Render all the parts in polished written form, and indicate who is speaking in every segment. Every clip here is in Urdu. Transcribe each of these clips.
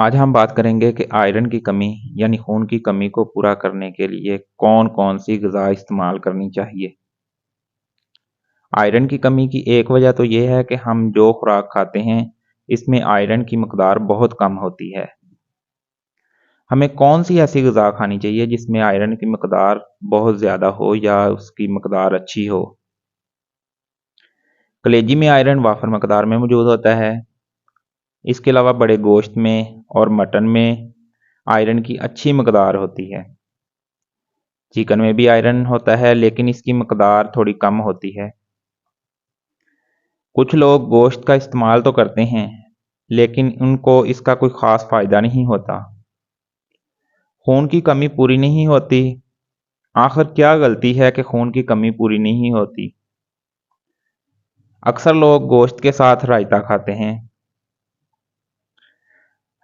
Speaker 1: آج ہم بات کریں گے کہ آئرن کی کمی یعنی خون کی کمی کو پورا کرنے کے لیے کون کون سی غذا استعمال کرنی چاہیے۔ آئرن کی کمی کی ایک وجہ تو یہ ہے کہ ہم جو خوراک کھاتے ہیں اس میں آئرن کی مقدار بہت کم ہوتی ہے۔ ہمیں کون سی ایسی غذا کھانی چاہیے جس میں آئرن کی مقدار بہت زیادہ ہو یا اس کی مقدار اچھی ہو۔ کلیجی میں آئرن وافر مقدار میں موجود ہوتا ہے۔ اس کے علاوہ بڑے گوشت میں اور مٹن میں آئرن کی اچھی مقدار ہوتی ہے۔ چکن میں بھی آئرن ہوتا ہے لیکن اس کی مقدار تھوڑی کم ہوتی ہے۔ کچھ لوگ گوشت کا استعمال تو کرتے ہیں لیکن ان کو اس کا کوئی خاص فائدہ نہیں ہوتا۔ خون کی کمی پوری نہیں ہوتی۔ آخر کیا غلطی ہے کہ خون کی کمی پوری نہیں ہوتی؟ اکثر لوگ گوشت کے ساتھ رائتہ کھاتے ہیں۔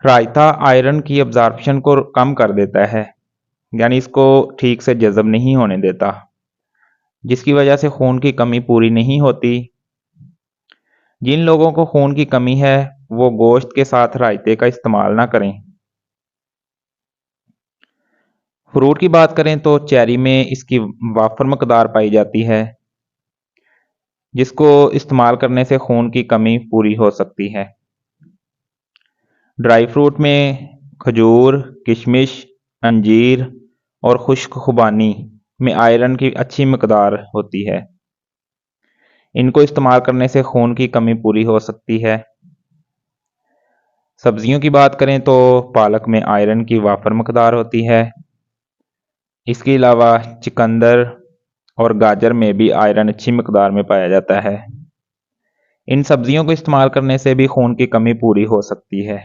Speaker 1: رائتہ آئرن کی ابزارپشن کو کم کر دیتا ہے، یعنی اس کو ٹھیک سے جذب نہیں ہونے دیتا، جس کی وجہ سے خون کی کمی پوری نہیں ہوتی۔ جن لوگوں کو خون کی کمی ہے وہ گوشت کے ساتھ رائتے کا استعمال نہ کریں۔ فروٹ کی بات کریں تو چیری میں اس کی وافر مقدار پائی جاتی ہے، جس کو استعمال کرنے سے خون کی کمی پوری ہو سکتی ہے۔ ڈرائی فروٹ میں کھجور، کشمش، انجیر اور خشک خوبانی میں آئرن کی اچھی مقدار ہوتی ہے۔ ان کو استعمال کرنے سے خون کی کمی پوری ہو سکتی ہے۔ سبزیوں کی بات کریں تو پالک میں آئرن کی وافر مقدار ہوتی ہے۔ اس کے علاوہ چقندر اور گاجر میں بھی آئرن اچھی مقدار میں پایا جاتا ہے۔ ان سبزیوں کو استعمال کرنے سے بھی خون کی کمی پوری ہو سکتی ہے۔